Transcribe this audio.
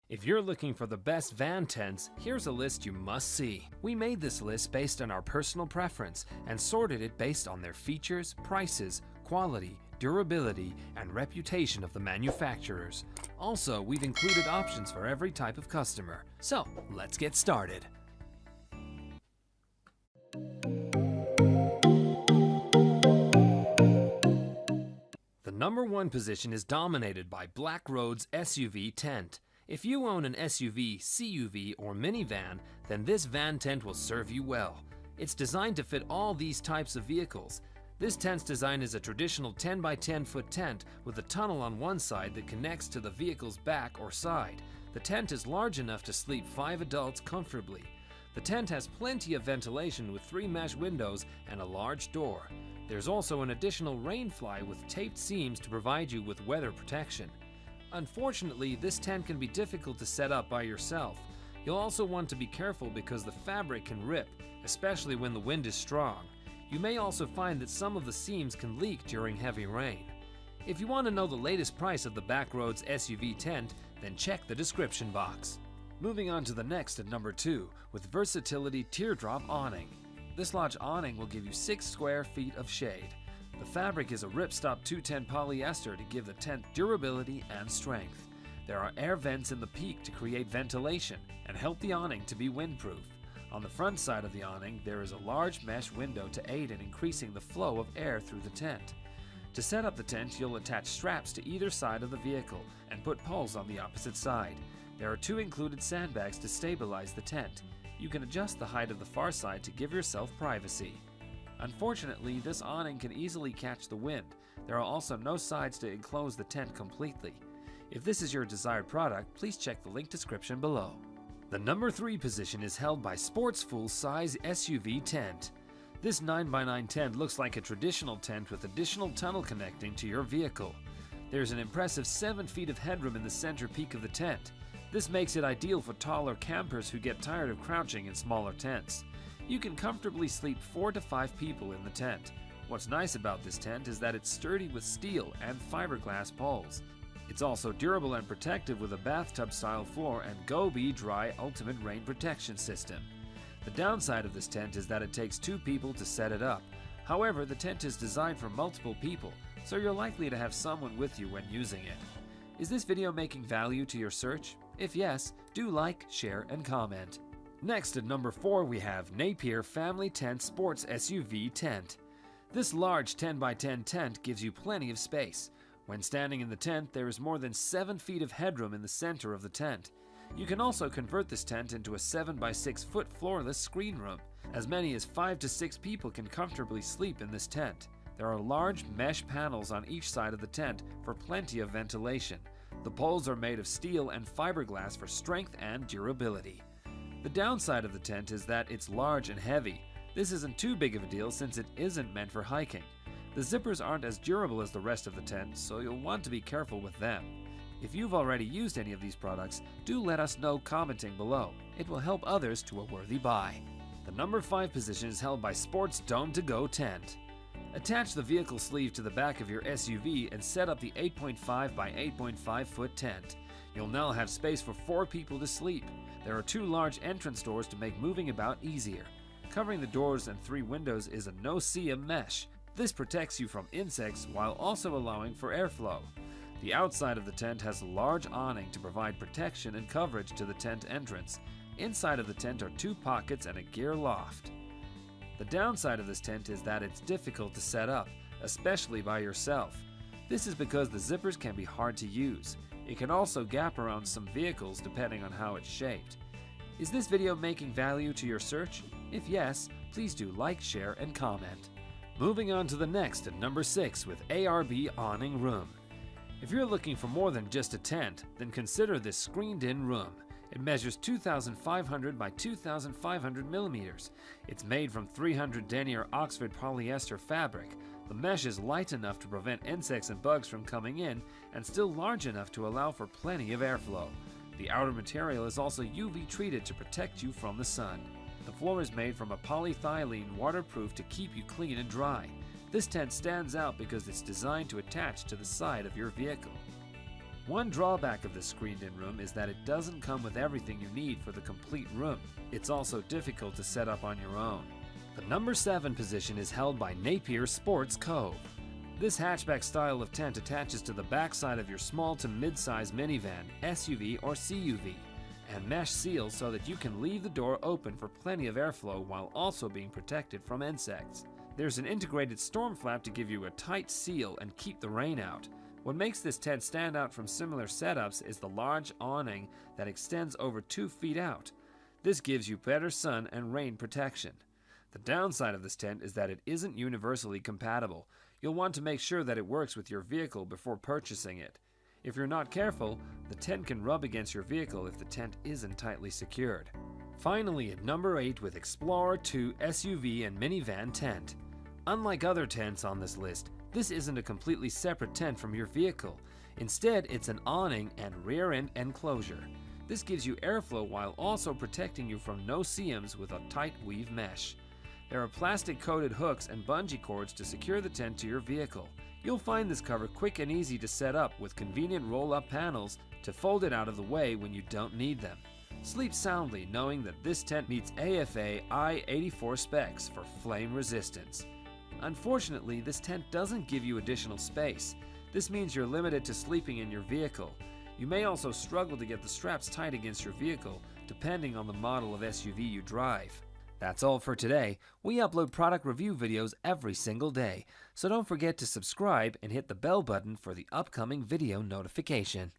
If you're looking for the best van tents, here's a list you must see. We made this list based on our personal preference and sorted it based on their features, prices, quality, durability, and reputation of the manufacturers. Also, we've included options for every type of customer. So, let's get started. The number one position is dominated by Backroads SUV tent. If you own an SUV, CUV, or minivan, then this van tent will serve you well. It's designed to fit all these types of vehicles. This tent's design is a traditional 10 by 10 foot tent with a tunnel on one side that connects to the vehicle's back or side. The tent is large enough to sleep 5 adults comfortably. The tent has plenty of ventilation with 3 mesh windows and a large door. There's also an additional rain fly with taped seams to provide you with weather protection. Unfortunately, this tent can be difficult to set up by yourself. You'll also want to be careful because the fabric can rip, especially when the wind is strong. You may also find that some of the seams can leak during heavy rain. If you want to know the latest price of the Backroads SUV tent, then check the description box. Moving on to the next at number 2 with Versatility Teardrop Awning. This large awning will give you 6 square feet of shade. The fabric is a ripstop 210 polyester to give the tent durability and strength. There are air vents in the peak to create ventilation and help the awning to be windproof. On the front side of the awning, there is a large mesh window to aid in increasing the flow of air through the tent. To set up the tent, you'll attach straps to either side of the vehicle and put poles on the opposite side. There are 2 included sandbags to stabilize the tent. You can adjust the height of the far side to give yourself privacy. Unfortunately, this awning can easily catch the wind. There are also no sides to enclose the tent completely. If this is your desired product, please check the link description below. The number 3 position is held by Sports full-size SUV tent. This 9x9 tent looks like a traditional tent with additional tunnel connecting to your vehicle. There's an impressive 7 feet of headroom in the center peak of the tent. This makes it ideal for taller campers who get tired of crouching in smaller tents. You can comfortably sleep 4 to 5 people in the tent. What's nice about this tent is that it's sturdy with steel and fiberglass poles. It's also durable and protective with a bathtub-style floor and Go-Be Dry Ultimate Rain Protection System. The downside of this tent is that it takes 2 people to set it up. However, the tent is designed for multiple people, so you're likely to have someone with you when using it. Is this video making value to your search? If yes, do like, share, and comment. Next at number 4 we have Napier Family Tent Sports SUV Tent. This large 10 by 10 tent gives you plenty of space. When standing in the tent, there is more than 7 feet of headroom in the center of the tent. You can also convert this tent into a 7 by 6 foot floorless screen room. As many as 5 to 6 people can comfortably sleep in this tent. There are large mesh panels on each side of the tent for plenty of ventilation. The poles are made of steel and fiberglass for strength and durability. The downside of the tent is that it's large and heavy. This isn't too big of a deal since it isn't meant for hiking. The zippers aren't as durable as the rest of the tent, so you'll want to be careful with them. If you've already used any of these products, do let us know commenting below. It will help others to a worthy buy. The number 5 position is held by Sports Dome to Go Tent. Attach the vehicle sleeve to the back of your SUV and set up the 8.5 by 8.5 foot tent. You'll now have space for 4 people to sleep. There are 2 large entrance doors to make moving about easier. Covering the doors and 3 windows is a no-see mesh. This protects you from insects while also allowing for airflow. The outside of the tent has a large awning to provide protection and coverage to the tent entrance. Inside of the tent are 2 pockets and a gear loft. The downside of this tent is that it's difficult to set up, especially by yourself. This is because the zippers can be hard to use. It can also gap around some vehicles depending on how it's shaped. Is this video making value to your search? If yes, please do like, share, and comment. Moving on to the next at number 6 with ARB Awning Room. If you're looking for more than just a tent, then consider this screened-in room. It measures 2,500 by 2,500 millimeters. It's made from 300 denier Oxford polyester fabric. The mesh is light enough to prevent insects and bugs from coming in and still large enough to allow for plenty of airflow. The outer material is also UV treated to protect you from the sun. The floor is made from a polyethylene waterproof to keep you clean and dry. This tent stands out because it's designed to attach to the side of your vehicle. One drawback of this screened-in room is that it doesn't come with everything you need for the complete room. It's also difficult to set up on your own. The number 7 position is held by Napier Sports Cove. This hatchback style of tent attaches to the backside of your small to mid-size minivan, SUV, or CUV, and mesh seals so that you can leave the door open for plenty of airflow while also being protected from insects. There's an integrated storm flap to give you a tight seal and keep the rain out. What makes this tent stand out from similar setups is the large awning that extends over 2 feet out. This gives you better sun and rain protection. The downside of this tent is that it isn't universally compatible. You'll want to make sure that it works with your vehicle before purchasing it. If you're not careful, the tent can rub against your vehicle if the tent isn't tightly secured. Finally, at number 8 with Explorer 2 SUV and minivan tent. Unlike other tents on this list, this isn't a completely separate tent from your vehicle. Instead, it's an awning and rear end enclosure. This gives you airflow while also protecting you from no-see-ums with a tight weave mesh. There are plastic-coated hooks and bungee cords to secure the tent to your vehicle. You'll find this cover quick and easy to set up with convenient roll-up panels to fold it out of the way when you don't need them. Sleep soundly knowing that this tent meets AFA I-84 specs for flame resistance. Unfortunately, this tent doesn't give you additional space. This means you're limited to sleeping in your vehicle. You may also struggle to get the straps tight against your vehicle, depending on the model of SUV you drive. That's all for today. We upload product review videos every single day, so don't forget to subscribe and hit the bell button for the upcoming video notification.